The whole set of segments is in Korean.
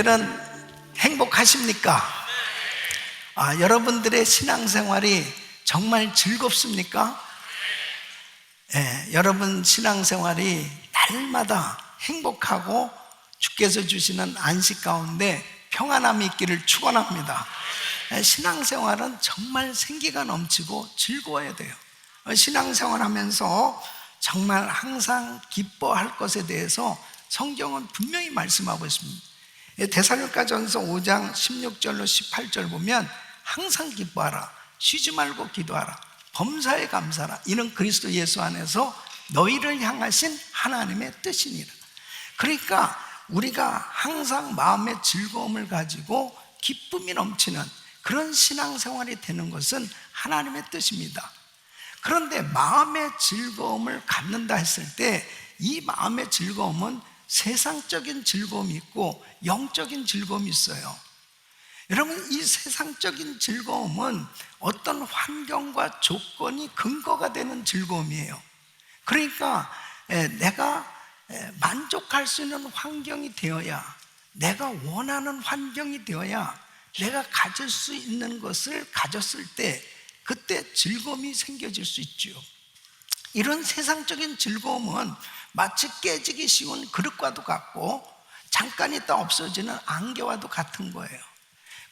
여러분들은 행복하십니까? 여러분들의 신앙생활이 정말 즐겁습니까? 여러분 신앙생활이 날마다 행복하고 주께서 주시는 안식 가운데 평안함이 있기를 축원합니다. 신앙생활은 정말 생기가 넘치고 즐거워야 돼요. 신앙생활하면서 정말 항상 기뻐할 것에 대해서 성경은 분명히 말씀하고 있습니다. 데살로니가전서 5장 16절로 18절 보면 항상 기뻐하라, 쉬지 말고 기도하라, 범사에 감사하라, 이는 그리스도 예수 안에서 너희를 향하신 하나님의 뜻이니라. 그러니까 우리가 항상 마음의 즐거움을 가지고 기쁨이 넘치는 그런 신앙생활이 되는 것은 하나님의 뜻입니다. 그런데 마음의 즐거움을 갖는다 했을 때 이 마음의 즐거움은 세상적인 즐거움이 있고 영적인 즐거움이 있어요. 여러분, 이 세상적인 즐거움은 어떤 환경과 조건이 근거가 되는 즐거움이에요. 그러니까 내가 만족할 수 있는 환경이 되어야, 내가 원하는 환경이 되어야 내가 가질 수 있는 것을 가졌을 때 그때 즐거움이 생겨질 수 있죠. 이런 세상적인 즐거움은 마치 깨지기 쉬운 그릇과도 같고 잠깐 있다 없어지는 안개와도 같은 거예요.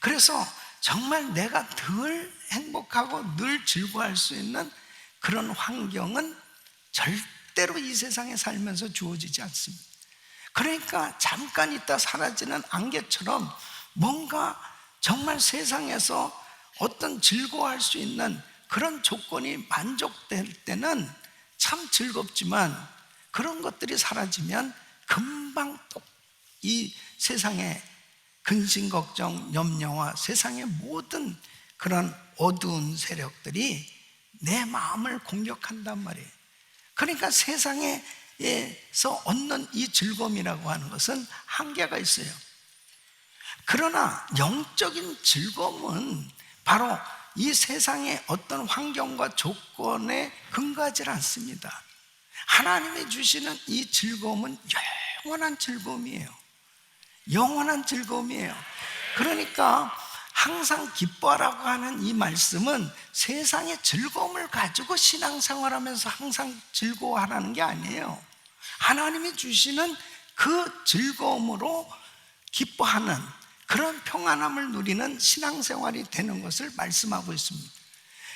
그래서 정말 내가 늘 행복하고 늘 즐거워할 수 있는 그런 환경은 절대로 이 세상에 살면서 주어지지 않습니다. 그러니까 잠깐 있다 사라지는 안개처럼 뭔가 정말 세상에서 어떤 즐거워할 수 있는 그런 조건이 만족될 때는 참 즐겁지만 그런 것들이 사라지면 금방 또 이 세상의 근심, 걱정, 염려와 세상의 모든 그런 어두운 세력들이 내 마음을 공격한단 말이에요. 그러니까 세상에서 얻는 이 즐거움이라고 하는 것은 한계가 있어요. 그러나 영적인 즐거움은 바로 이 세상의 어떤 환경과 조건에 근거하지 않습니다. 하나님이 주시는 이 즐거움은 영원한 즐거움이에요. 영원한 즐거움이에요. 그러니까 항상 기뻐하라고 하는 이 말씀은 세상의 즐거움을 가지고 신앙생활하면서 항상 즐거워하라는 게 아니에요. 하나님이 주시는 그 즐거움으로 기뻐하는 그런 평안함을 누리는 신앙생활이 되는 것을 말씀하고 있습니다.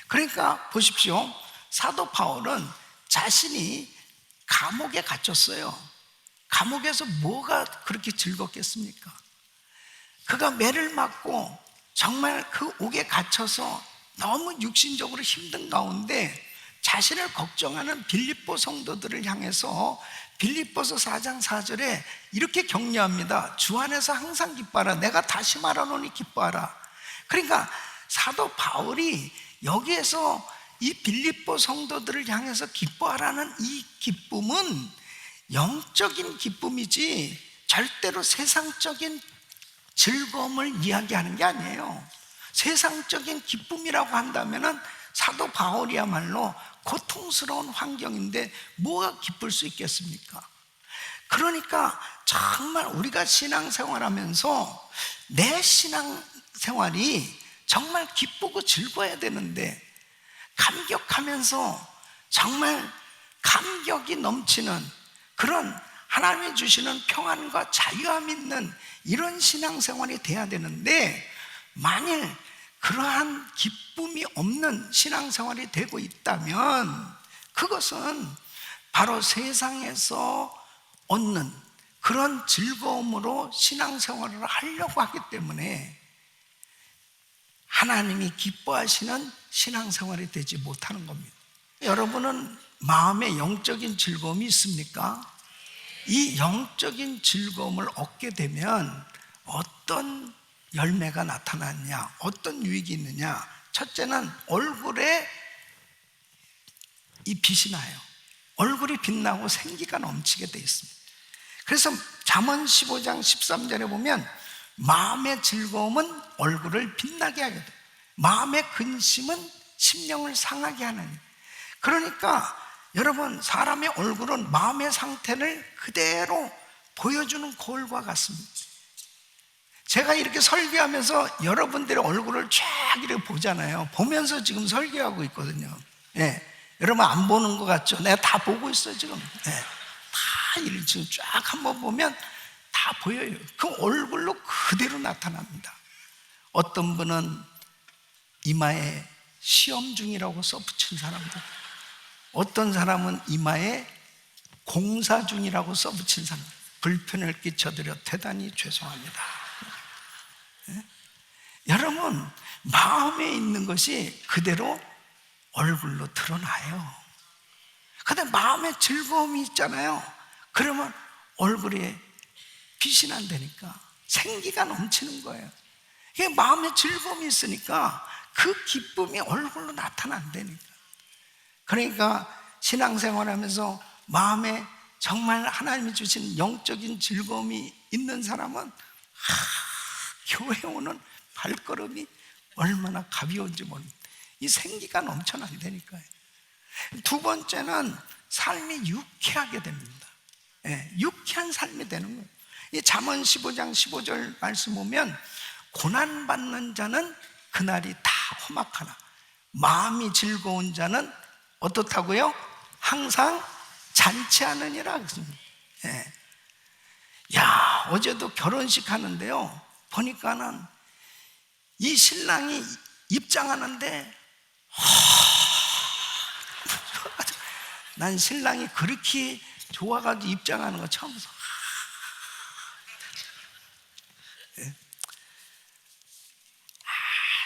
그러니까 보십시오. 사도 바울은 자신이 감옥에 갇혔어요. 감옥에서 뭐가 그렇게 즐겁겠습니까? 그가 매를 맞고 정말 그 옥에 갇혀서 너무 육신적으로 힘든 가운데 자신을 걱정하는 빌립보 성도들을 향해서 빌립보서 4장 4절에 이렇게 격려합니다. 주 안에서 항상 기뻐하라. 내가 다시 말하노니 기뻐하라. 그러니까 사도 바울이 여기에서 이 빌립보 성도들을 향해서 기뻐하라는 이 기쁨은 영적인 기쁨이지 절대로 세상적인 즐거움을 이야기하는 게 아니에요. 세상적인 기쁨이라고 한다면은 사도 바울이야말로 고통스러운 환경인데 뭐가 기쁠 수 있겠습니까? 그러니까 정말 우리가 신앙생활하면서 내 신앙생활이 정말 기쁘고 즐거워야 되는데 감격하면서 정말 감격이 넘치는 그런 하나님이 주시는 평안과 자유함 있는 이런 신앙생활이 돼야 되는데 만일 그러한 기쁨이 없는 신앙생활이 되고 있다면 그것은 바로 세상에서 얻는 그런 즐거움으로 신앙생활을 하려고 하기 때문에 하나님이 기뻐하시는 신앙생활이 되지 못하는 겁니다. 여러분은 마음에 영적인 즐거움이 있습니까? 이 영적인 즐거움을 얻게 되면 어떤 열매가 나타나느냐, 어떤 유익이 있느냐? 첫째는 얼굴에 이 빛이 나요. 얼굴이 빛나고 생기가 넘치게 돼 있습니다. 그래서 잠언 15장 13절에 보면 마음의 즐거움은 얼굴을 빛나게 하게 돼. 마음의 근심은 심령을 상하게 하느니. 그러니까 여러분, 사람의 얼굴은 마음의 상태를 그대로 보여주는 거울과 같습니다. 제가 이렇게 설교하면서 여러분들의 얼굴을 쫙 이렇게 보잖아요. 보면서 지금 설교하고 있거든요. 예. 여러분 안 보는 것 같죠? 내가 다 보고 있어요, 지금. 예. 다 이렇게 지금 쫙 한번 보면 다 보여요. 그 얼굴로 그대로 나타납니다. 어떤 분은 이마에 시험 중이라고 써붙인 사람들, 어떤 사람은 이마에 공사 중이라고 써붙인 사람, 불편을 끼쳐드려 대단히 죄송합니다. 예? 여러분, 마음에 있는 것이 그대로 얼굴로 드러나요. 근데 마음에 즐거움이 있잖아요. 그러면 얼굴에 빛이 난다니까. 생기가 넘치는 거예요. 이게 마음에 즐거움이 있으니까 그 기쁨이 얼굴로 나타난다니까. 그러니까 신앙생활 하면서 마음에 정말 하나님이 주신 영적인 즐거움이 있는 사람은 교회 오는 발걸음이 얼마나 가벼운지 모릅니다. 이 생기가 넘쳐난다니까요. 두 번째는 삶이 유쾌하게 됩니다. 예, 유쾌한 삶이 되는 거예요. 이 잠언 15장 15절 말씀 보면 고난받는 자는 그날이 다 험악하나 마음이 즐거운 자는 어떻다고요? 항상 잔치하느니라 그랬습니다. 예. 야, 어제도 결혼식 하는데요, 보니까는 이 신랑이 입장하는데 난 신랑이 그렇게 좋아가지고 입장하는 거 처음 봤어. 예.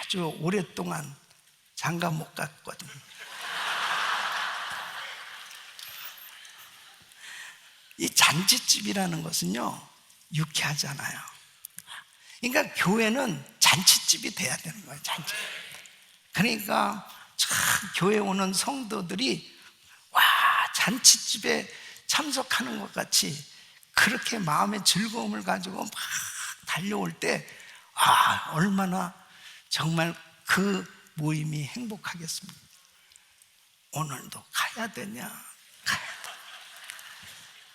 아주 오랫동안 장가 못 갔거든요. 이 잔치집이라는 것은요, 유쾌하잖아요. 그러니까 교회는 잔치집이 돼야 되는 거예요. 잔치. 그러니까 참 교회 오는 성도들이 와, 잔치집에 참석하는 것 같이 그렇게 마음의 즐거움을 가지고 막 달려올 때, 아, 얼마나 정말 그 모임이 행복하겠습니까? 오늘도 가야 되냐? 가야 돼.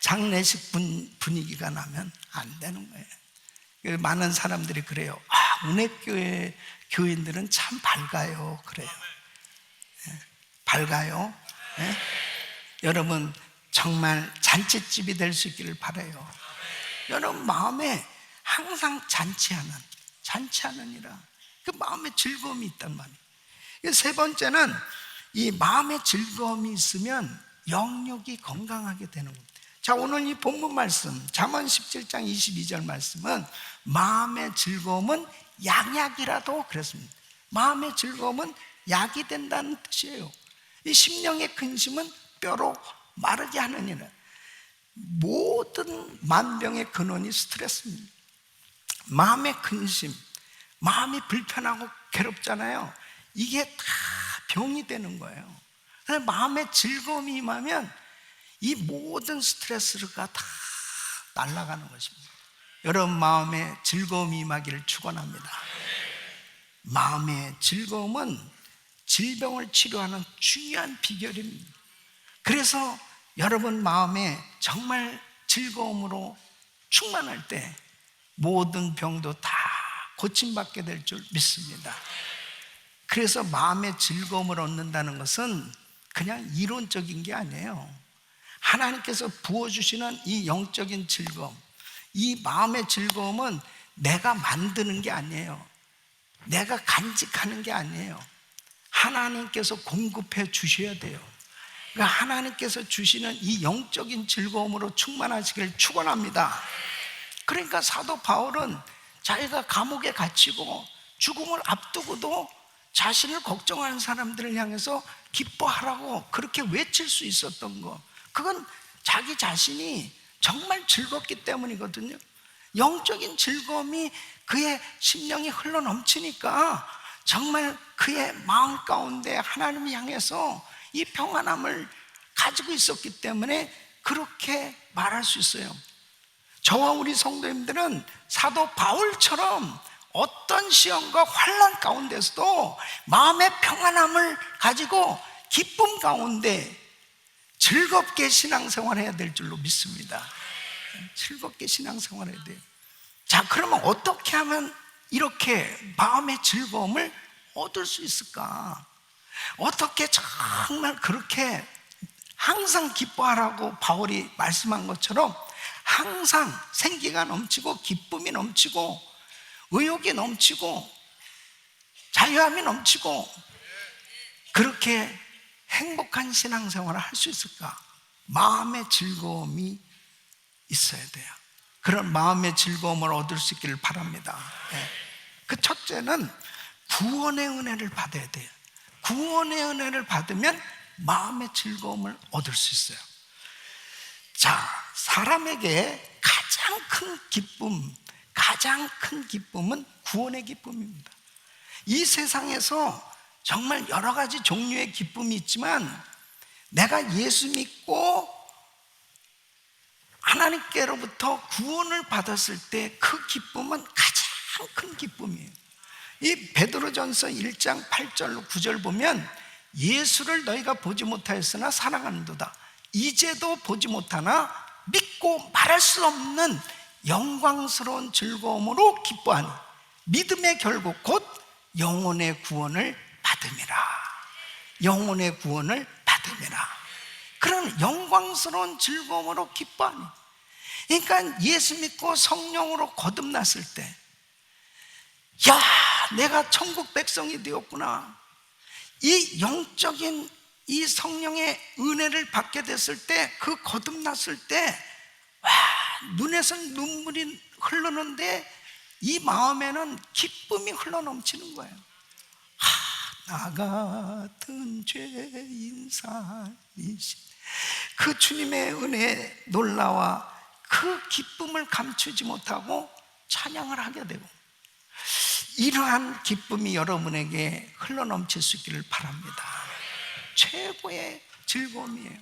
장례식 분위기가 나면 안 되는 거예요. 많은 사람들이 그래요. 아, 은혜교회 교인들은 참 밝아요. 그래요. 네, 밝아요. 네? 여러분 정말 잔치집이 될 수 있기를 바라요. 여러분 마음에 항상 잔치하느니라. 그 마음에 즐거움이 있단 말이에요. 세 번째는 이 마음에 즐거움이 있으면 영육이 건강하게 되는 겁니다. 자, 오늘 이 본문 말씀 잠언 17장 22절 말씀은 마음의 즐거움은 양약이라도 그랬습니다. 마음의 즐거움은 약이 된다는 뜻이에요. 이 심령의 근심은 뼈로 마르게 하느니라. 모든 만병의 근원이 스트레스입니다. 마음의 근심, 마음이 불편하고 괴롭잖아요. 이게 다 병이 되는 거예요. 그래서 마음에 즐거움이 임하면 이 모든 스트레스가 다 날아가는 것입니다. 여러분 마음에 즐거움이 임하기를 축원합니다. 마음의 즐거움은 질병을 치료하는 중요한 비결입니다. 그래서 여러분 마음에 정말 즐거움으로 충만할 때 모든 병도 다 고침받게 될 줄 믿습니다. 그래서 마음의 즐거움을 얻는다는 것은 그냥 이론적인 게 아니에요. 하나님께서 부어주시는 이 영적인 즐거움, 이 마음의 즐거움은 내가 만드는 게 아니에요. 내가 간직하는 게 아니에요. 하나님께서 공급해 주셔야 돼요. 그러니까 하나님께서 주시는 이 영적인 즐거움으로 충만하시길 축원합니다. 그러니까 사도 바울은 자기가 감옥에 갇히고 죽음을 앞두고도 자신을 걱정하는 사람들을 향해서 기뻐하라고 그렇게 외칠 수 있었던 거, 그건 자기 자신이 정말 즐겁기 때문이거든요. 영적인 즐거움이 그의 심령이 흘러넘치니까 정말 그의 마음 가운데 하나님을 향해서 이 평안함을 가지고 있었기 때문에 그렇게 말할 수 있어요. 저와 우리 성도님들은 사도 바울처럼 어떤 시험과 환난 가운데서도 마음의 평안함을 가지고 기쁨 가운데 즐겁게 신앙생활해야 될 줄로 믿습니다. 즐겁게 신앙생활해야 돼요. 자, 그러면 어떻게 하면 이렇게 마음의 즐거움을 얻을 수 있을까? 어떻게 정말 그렇게 항상 기뻐하라고 바울이 말씀한 것처럼 항상 생기가 넘치고 기쁨이 넘치고 의욕이 넘치고 자유함이 넘치고 그렇게 행복한 신앙생활을 할 수 있을까? 마음의 즐거움이 있어야 돼요. 그런 마음의 즐거움을 얻을 수 있기를 바랍니다. 그 첫째는 구원의 은혜를 받아야 돼요. 구원의 은혜를 받으면 마음의 즐거움을 얻을 수 있어요. 자, 사람에게 가장 큰 기쁨은 구원의 기쁨입니다. 이 세상에서 정말 여러 가지 종류의 기쁨이 있지만 내가 예수 믿고 하나님께로부터 구원을 받았을 때 그 기쁨은 가장 큰 기쁨이에요. 이 베드로전서 1장 8절로 9절 보면 예수를 너희가 보지 못하였으나 사랑하는도다. 이제도 보지 못하나 믿고 말할 수 없는 영광스러운 즐거움으로 기뻐하니 믿음의 결국 곧 영혼의 구원을 받음이라. 영혼의 구원을 받음이라. 그런 영광스러운 즐거움으로 기뻐하니, 그러니까 예수 믿고 성령으로 거듭났을 때, 야, 내가 천국 백성이 되었구나. 이 영적인 이 성령의 은혜를 받게 됐을 때, 그 거듭났을 때, 와, 눈에서 눈물이 흐르는데 이 마음에는 기쁨이 흘러넘치는 거예요. 나 같은 죄인 살이신 그 주님의 은혜에 놀라와 그 기쁨을 감추지 못하고 찬양을 하게 되고, 이러한 기쁨이 여러분에게 흘러넘칠 수 있기를 바랍니다. 최고의 즐거움이에요.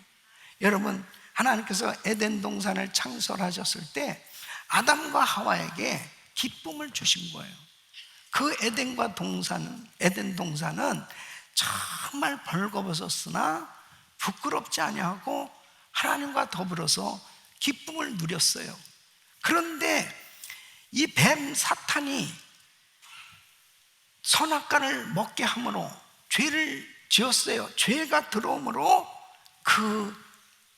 여러분, 하나님께서 에덴 동산을 창설하셨을 때 아담과 하와에게 기쁨을 주신 거예요. 그 에덴 동산은 정말 벌거벗었으나 부끄럽지 아니하고 하나님과 더불어서 기쁨을 누렸어요. 그런데 이 뱀 사탄이 선악과를 먹게 함으로 죄를 지었어요. 죄가 들어옴으로 그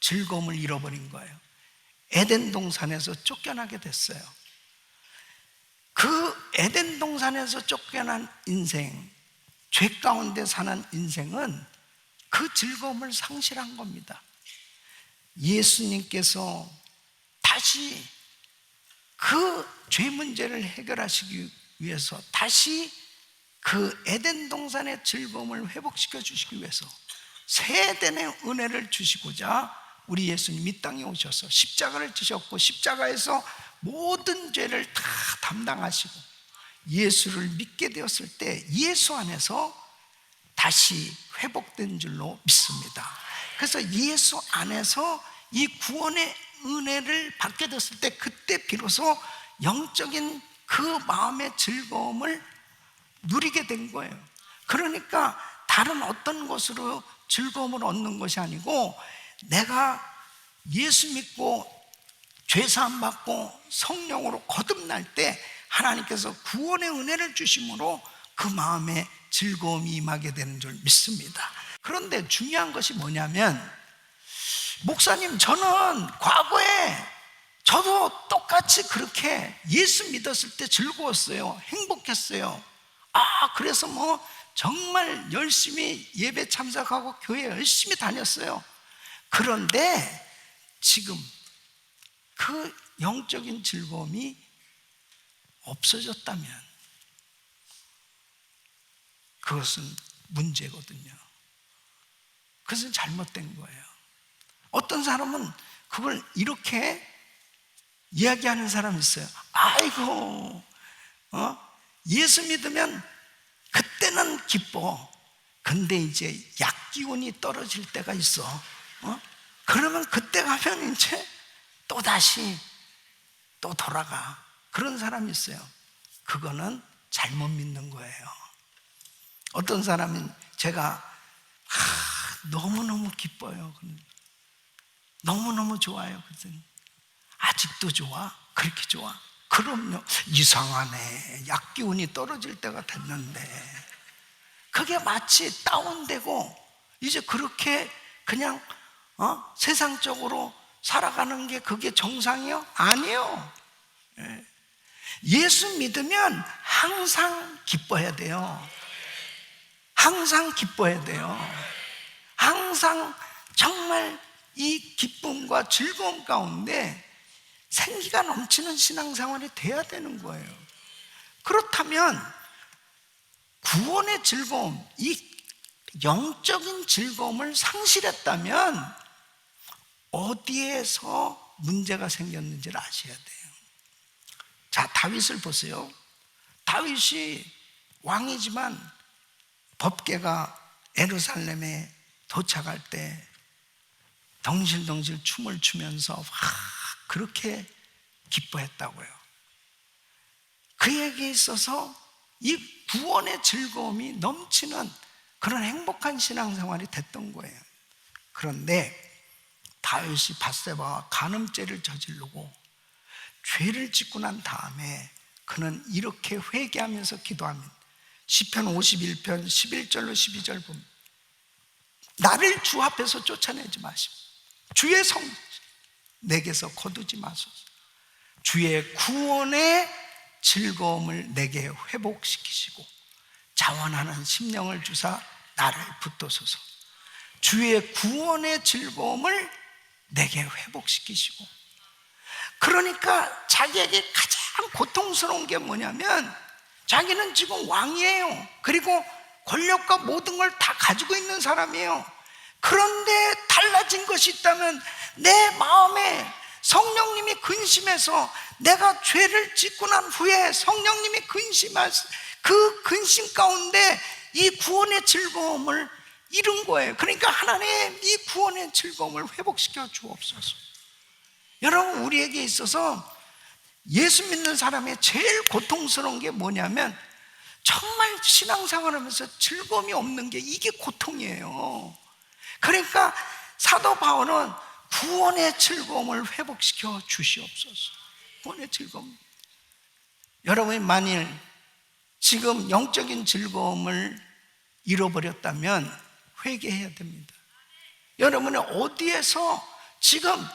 즐거움을 잃어버린 거예요. 에덴 동산에서 쫓겨나게 됐어요. 그 에덴 동산에서 쫓겨난 인생, 죄 가운데 사는 인생은 그 즐거움을 상실한 겁니다. 예수님께서 다시 그 죄 문제를 해결하시기 위해서 다시 그 에덴 동산의 즐거움을 회복시켜 주시기 위해서 새 에덴의 은혜를 주시고자 우리 예수님 이 땅에 오셔서 십자가를 지셨고, 십자가에서 모든 죄를 다 담당하시고 예수를 믿게 되었을 때 예수 안에서 다시 회복된 줄로 믿습니다. 그래서 예수 안에서 이 구원의 은혜를 받게 됐을 때 그때 비로소 영적인 그 마음의 즐거움을 누리게 된 거예요. 그러니까 다른 어떤 것으로 즐거움을 얻는 것이 아니고, 내가 예수 믿고 죄사함 받고 성령으로 거듭날 때 하나님께서 구원의 은혜를 주심으로 그 마음에 즐거움이 임하게 되는 줄 믿습니다. 그런데 중요한 것이 뭐냐면, 목사님, 저는 과거에 저도 똑같이 그렇게 예수 믿었을 때 즐거웠어요. 행복했어요. 그래서 정말 열심히 예배 참석하고 교회 열심히 다녔어요. 그런데 지금 그 영적인 즐거움이 없어졌다면 그것은 문제거든요. 그것은 잘못된 거예요. 어떤 사람은 그걸 이렇게 이야기하는 사람이 있어요. 아이고, 예수 믿으면 그때는 기뻐. 근데 이제 약기운이 떨어질 때가 있어. 그러면 그때 가면 이제 또다시 또 돌아가. 그런 사람이 있어요. 그거는 잘못 믿는 거예요. 어떤 사람은 제가 너무너무 기뻐요. 너무너무 좋아요. 그랬더니 아직도 좋아? 그렇게 좋아? 그럼요. 이상하네. 약기운이 떨어질 때가 됐는데. 그게 마치 다운되고 이제 그렇게 그냥 세상적으로 살아가는 게 그게 정상이요? 아니요. 예수 믿으면 항상 기뻐해야 돼요. 항상 기뻐해야 돼요. 항상 정말 이 기쁨과 즐거움 가운데 생기가 넘치는 신앙생활이 돼야 되는 거예요. 그렇다면 구원의 즐거움, 이 영적인 즐거움을 상실했다면 어디에서 문제가 생겼는지를 아셔야 돼요. 자, 다윗을 보세요. 다윗이 왕이지만 법궤가 예루살렘에 도착할 때 덩실덩실 춤을 추면서 그렇게 기뻐했다고요. 그에게 있어서 이 구원의 즐거움이 넘치는 그런 행복한 신앙생활이 됐던 거예요. 그런데 다윗이 밧세바와 간음죄를 저지르고 죄를 짓고 난 다음에 그는 이렇게 회개하면서 기도합니다. 시편 51편 11절로 12절 보면 나를 주 앞에서 쫓아내지 마시고 주의 성 내게서 거두지 마소서. 주의 구원의 즐거움을 내게 회복시키시고 자원하는 심령을 주사 나를 붙드소서. 주의 구원의 즐거움을 내게 회복시키시고. 그러니까 자기에게 가장 고통스러운 게 뭐냐면 자기는 지금 왕이에요. 그리고 권력과 모든 걸 다 가지고 있는 사람이에요. 그런데 달라진 것이 있다면 내 마음에 성령님이 근심해서 내가 죄를 짓고 난 후에 성령님이 근심하시 그 근심 가운데 이 구원의 즐거움을 잃은 거예요. 그러니까 하나님 이 구원의 즐거움을 회복시켜 주옵소서. 여러분, 우리에게 있어서 예수 믿는 사람의 제일 고통스러운 게 뭐냐면 정말 신앙생활하면서 즐거움이 없는 게 이게 고통이에요. 그러니까 사도 바울은 구원의 즐거움을 회복시켜 주시옵소서. 구원의 즐거움. 여러분이 만일 지금 영적인 즐거움을 잃어버렸다면 회개해야 됩니다. 여러분은 어디에서 지금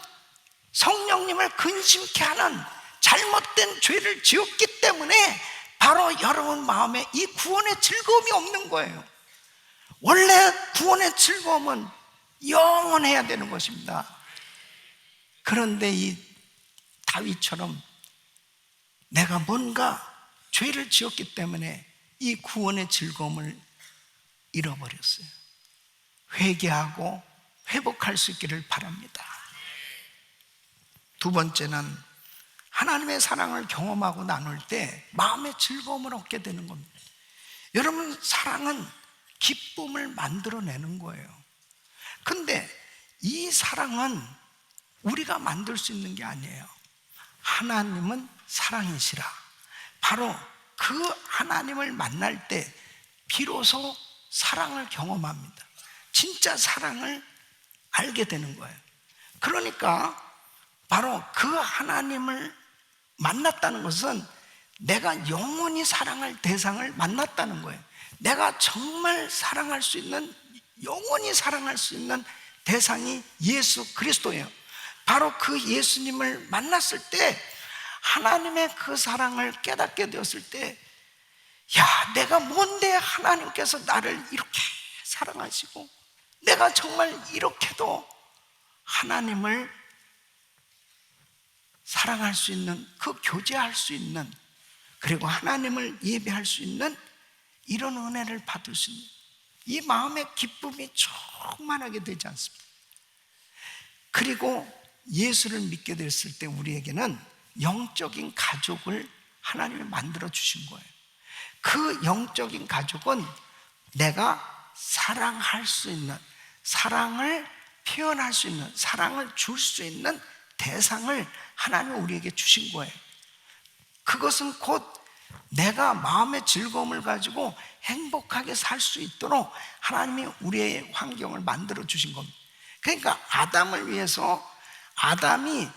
성령님을 근심케 하는 잘못된 죄를 지었기 때문에 바로 여러분 마음에 이 구원의 즐거움이 없는 거예요. 원래 구원의 즐거움은 영원해야 되는 것입니다. 그런데 이 다윗처럼 내가 뭔가 죄를 지었기 때문에 이 구원의 즐거움을 잃어버렸어요. 회개하고 회복할 수 있기를 바랍니다. 두 번째는 하나님의 사랑을 경험하고 나눌 때 마음의 즐거움을 얻게 되는 겁니다. 여러분, 사랑은 기쁨을 만들어내는 거예요. 근데 이 사랑은 우리가 만들 수 있는 게 아니에요. 하나님은 사랑이시라. 바로 그 하나님을 만날 때 비로소 사랑을 경험합니다. 진짜 사랑을 알게 되는 거예요. 그러니까 바로 그 하나님을 만났다는 것은 내가 영원히 사랑할 대상을 만났다는 거예요. 내가 정말 사랑할 수 있는, 영원히 사랑할 수 있는 대상이 예수 그리스도예요. 바로 그 예수님을 만났을 때 하나님의 그 사랑을 깨닫게 되었을 때, 야, 내가 뭔데 하나님께서 나를 이렇게 사랑하시고 내가 정말 이렇게도 하나님을 사랑할 수 있는, 그 교제할 수 있는, 그리고 하나님을 예배할 수 있는 이런 은혜를 받을 수 있는 이 마음의 기쁨이 충만하게 되지 않습니까? 그리고 예수를 믿게 됐을 때 우리에게는 영적인 가족을 하나님이 만들어 주신 거예요. 그 영적인 가족은 내가 사랑할 수 있는, 사랑을 표현할 수 있는, 사랑을 줄 수 있는 대상을 하나님이 우리에게 주신 거예요. 그것은 곧 내가 마음의 즐거움을 가지고 행복하게 살 수 있도록 하나님이 우리의 환경을 만들어 주신 겁니다. 그러니까 아담을 위해서 아담이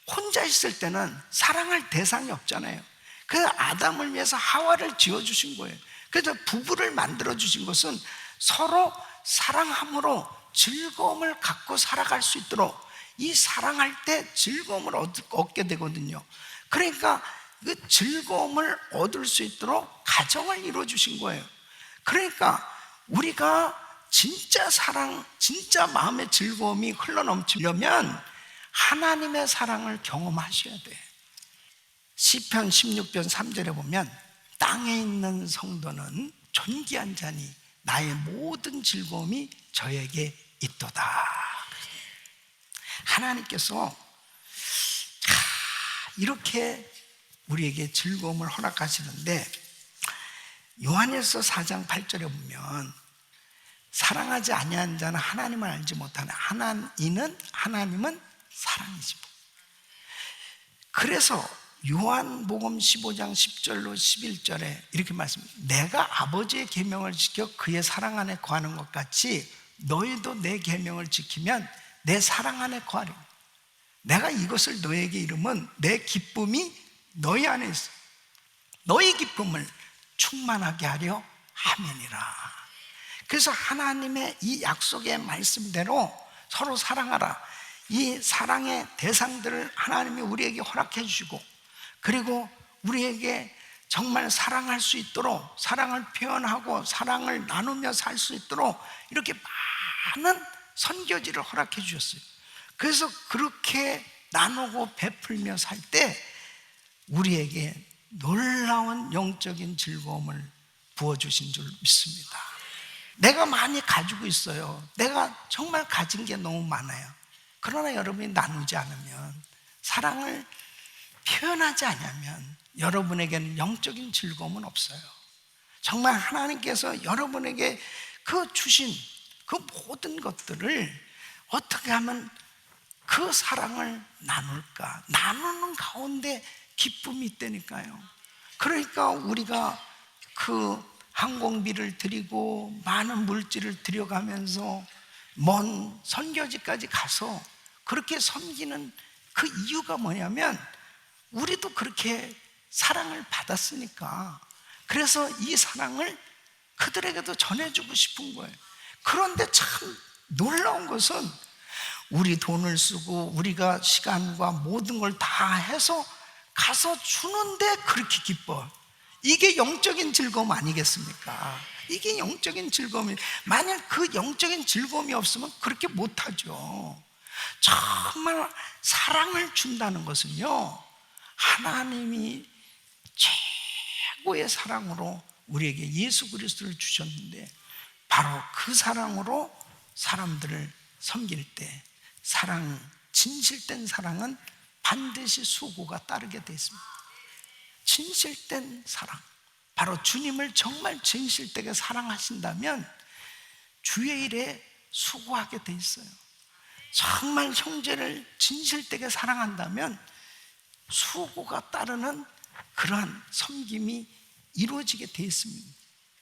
혼자 있을 때는 사랑할 대상이 없잖아요. 그래서 아담을 위해서 하와를 지어주신 거예요. 그래서 부부를 만들어주신 것은 서로 사랑함으로 즐거움을 갖고 살아갈 수 있도록, 이 사랑할 때 즐거움을 얻게 되거든요. 그러니까 그 즐거움을 얻을 수 있도록 가정을 이루어주신 거예요. 그러니까 우리가 진짜 사랑, 진짜 마음의 즐거움이 흘러넘치려면 하나님의 사랑을 경험하셔야 돼요. 시편 16편 3절에 보면 땅에 있는 성도는 존귀한 자니 나의 모든 즐거움이 저에게 있도다. 하나님께서 이렇게 우리에게 즐거움을 허락하시는데, 요한일서 4장 8절에 보면 사랑하지 아니한 자는 하나님을 알지 못하는 하나님은 사랑이시고, 그래서 요한복음 15장 10절로 11절에 이렇게 말씀합니다. 내가 아버지의 계명을 지켜 그의 사랑 안에 거하는 것 같이 너희도 내 계명을 지키면 내 사랑 안에 거하리라. 내가 이것을 너희에게 이름은 내 기쁨이 너희 안에 있어 너희 기쁨을 충만하게 하려 함이니라. 그래서 하나님의 이 약속의 말씀대로 서로 사랑하라, 이 사랑의 대상들을 하나님이 우리에게 허락해 주시고, 그리고 우리에게 정말 사랑할 수 있도록, 사랑을 표현하고 사랑을 나누며 살 수 있도록 이렇게 많은 선교지를 허락해 주셨어요. 그래서 그렇게 나누고 베풀며 살 때 우리에게 놀라운 영적인 즐거움을 부어주신 줄 믿습니다. 내가 많이 가지고 있어요. 내가 정말 가진 게 너무 많아요. 그러나 여러분이 나누지 않으면, 사랑을 표현하지 않으면 여러분에게는 영적인 즐거움은 없어요. 정말 하나님께서 여러분에게 그 주신 그 모든 것들을 어떻게 하면 그 사랑을 나눌까? 나누는 가운데 기쁨이 있다니까요. 그러니까 우리가 그 항공비를 들이고 많은 물질을 들여가면서 먼 선교지까지 가서 그렇게 섬기는 그 이유가 뭐냐면, 우리도 그렇게 사랑을 받았으니까, 그래서 이 사랑을 그들에게도 전해주고 싶은 거예요. 그런데 참 놀라운 것은 우리 돈을 쓰고 우리가 시간과 모든 걸 다 해서 가서 주는데 그렇게 기뻐. 이게 영적인 즐거움 아니겠습니까? 이게 영적인 즐거움이, 만약 그 영적인 즐거움이 없으면 그렇게 못하죠. 정말 사랑을 준다는 것은요, 하나님이 최고의 사랑으로 우리에게 예수 그리스도를 주셨는데, 바로 그 사랑으로 사람들을 섬길 때, 진실된 사랑은 반드시 수고가 따르게 되어 있습니다. 진실된 사랑, 바로 주님을 정말 진실되게 사랑하신다면 주의 일에 수고하게 돼 있어요. 정말 형제를 진실되게 사랑한다면 수고가 따르는 그러한 섬김이 이루어지게 돼 있습니다.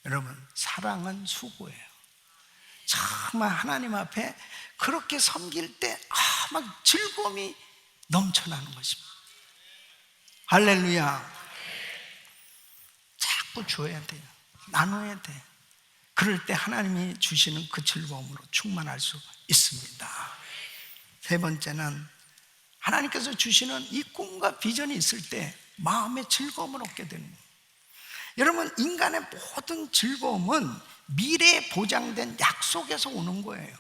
여러분, 사랑은 수고예요. 정말 하나님 앞에 그렇게 섬길 때 막 즐거움이 넘쳐나는 것입니다. 할렐루야. 자꾸 줘야 돼요. 나눠야 돼. 그럴 때 하나님이 주시는 그 즐거움으로 충만할 수 있습니다. 세 번째는 하나님께서 주시는 이 꿈과 비전이 있을 때 마음의 즐거움을 얻게 되는 거예요. 여러분, 인간의 모든 즐거움은 미래에 보장된 약속에서 오는 거예요.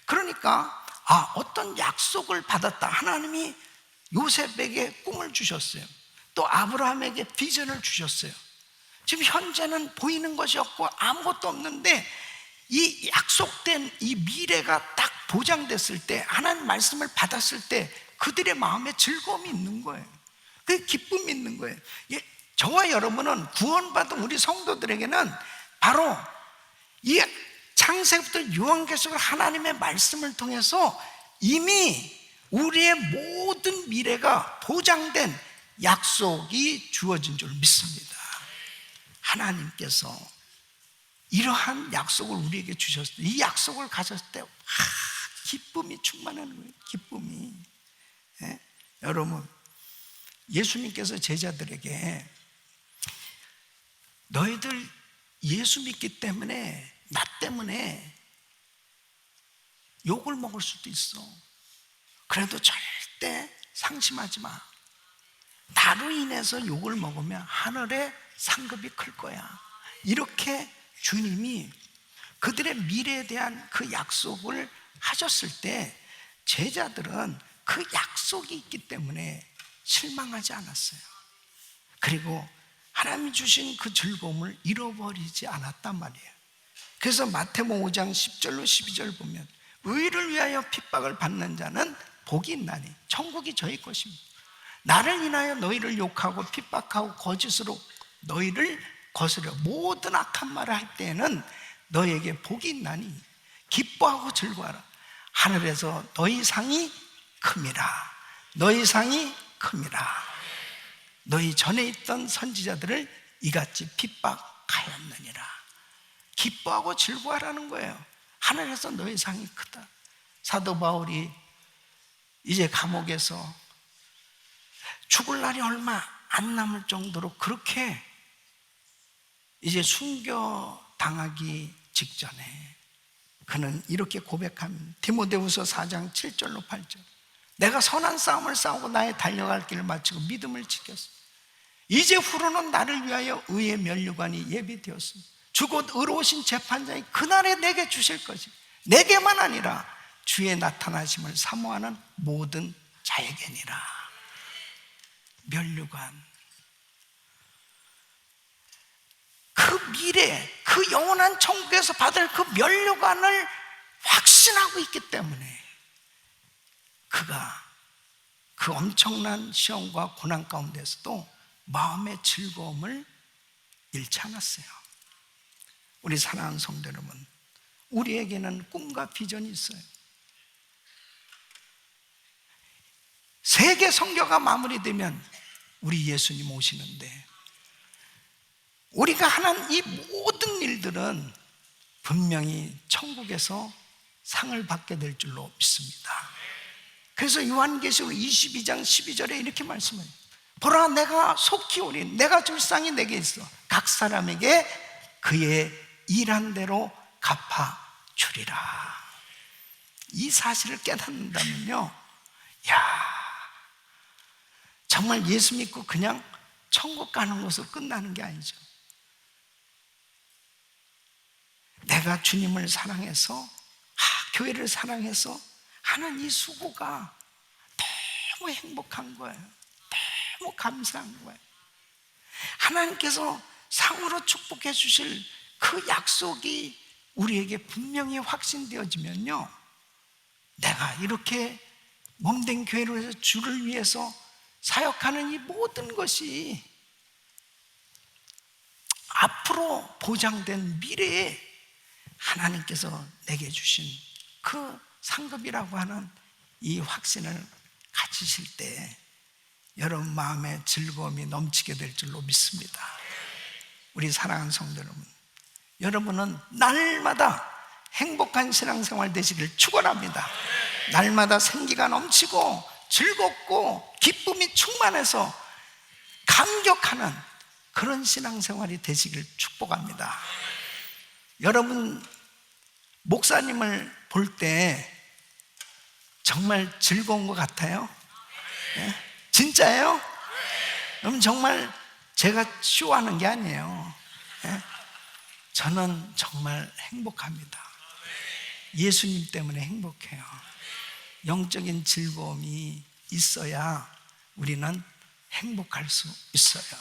그러니까 어떤 약속을 받았다. 하나님이 요셉에게 꿈을 주셨어요. 또 아브라함에게 비전을 주셨어요. 지금 현재는 보이는 것이 없고 아무것도 없는데, 이 약속된 이 미래가 딱 보장됐을 때, 하나님 말씀을 받았을 때 그들의 마음에 즐거움이 있는 거예요. 그 기쁨이 있는 거예요. 저와 여러분은 구원받은 우리 성도들에게는 바로 이 창세부터 요한계시록 하나님의 말씀을 통해서 이미 우리의 모든 미래가 보장된 약속이 주어진 줄 믿습니다. 하나님께서 이러한 약속을 우리에게 주셨을 때, 이 약속을 가졌을 때 기쁨이 충만하는 거예요. 기쁨이. 여러분, 예수님께서 제자들에게 너희들 예수 믿기 때문에 나 때문에 욕을 먹을 수도 있어. 그래도 절대 상심하지 마. 나로 인해서 욕을 먹으면 하늘의 상급이 클 거야. 이렇게 주님이 그들의 미래에 대한 그 약속을 하셨을 때 제자들은 그 약속이 있기 때문에 실망하지 않았어요. 그리고 하나님이 주신 그 즐거움을 잃어버리지 않았단 말이에요. 그래서 마태복음 5장 10절로 12절 보면 의를 위하여 핍박을 받는 자는 복이 있나니 천국이 저희 것입니다. 나를 인하여 너희를 욕하고 핍박하고 거짓으로 너희를 거스려 모든 악한 말을 할 때에는 너희에게 복이 있나니 기뻐하고 즐거워하라. 하늘에서 너희 상이 큼이라. 너희 상이 큼이라. 너희 전에 있던 선지자들을 이같이 핍박하였느니라. 기뻐하고 즐거워하라는 거예요. 하늘에서 너희 상이 크다. 사도 바울이 이제 감옥에서 죽을 날이 얼마 안 남을 정도로 그렇게 이제 순교 당하기 직전에 그는 이렇게 고백합니다. 디모데후서 4장 7절로 8절. 내가 선한 싸움을 싸우고 나의 달려갈 길을 마치고 믿음을 지켰어. 이제 후로는 나를 위하여 의의 면류관이 예비되었습니다. 주곧 의로우신 재판장이 그날에 내게 주실 것이 내게만 아니라 주의 나타나심을 사모하는 모든 자에게니라. 면류관, 그 미래, 그 영원한 천국에서 받을 그 면류관을 확신하고 있기 때문에 그가 그 엄청난 시험과 고난 가운데서도 마음의 즐거움을 잃지 않았어요. 우리 사랑하는 성도 여러분, 우리에게는 꿈과 비전이 있어요. 세계 선교가 마무리되면 우리 예수님 오시는데 우리가 하는 이 모든 일들은 분명히 천국에서 상을 받게 될 줄로 믿습니다. 그래서 요한계시록 22장 12절에 이렇게 말씀해요. 보라, 내가 속히 오리. 내가 줄 상이 내게 있어. 각 사람에게 그의 일한 대로 갚아주리라. 이 사실을 깨닫는다면요, 야, 정말 예수 믿고 그냥 천국 가는 것으로 끝나는 게 아니죠. 내가 주님을 사랑해서, 교회를 사랑해서 하는 이 수고가 너무 행복한 거예요. 너무 감사한 거예요. 하나님께서 상으로 축복해 주실 그 약속이 우리에게 분명히 확신되어지면요, 내가 이렇게 몸된 교회로 해서 주를 위해서 사역하는 이 모든 것이 앞으로 보장된 미래에 하나님께서 내게 주신 그 상급이라고 하는 이 확신을 가지실 때 여러분 마음에 즐거움이 넘치게 될 줄로 믿습니다. 우리 사랑하는 성도 여러분, 여러분은 날마다 행복한 신앙생활 되시길 축원합니다. 날마다 생기가 넘치고 즐겁고 기쁨이 충만해서 감격하는 그런 신앙생활이 되시길 축복합니다. 여러분 목사님을 볼 때 정말 즐거운 것 같아요? 네? 진짜예요? 그럼 정말 제가 쇼하는 게 아니에요. 네? 저는 정말 행복합니다. 예수님 때문에 행복해요. 영적인 즐거움이 있어야 우리는 행복할 수 있어요.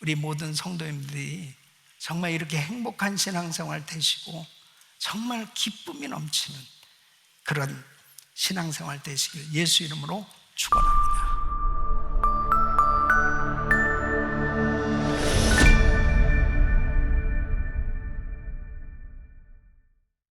우리 모든 성도님들이 정말 이렇게 행복한 신앙생활 되시고 정말 기쁨이 넘치는 그런 신앙생활 되시길 예수 이름으로 축원합니다.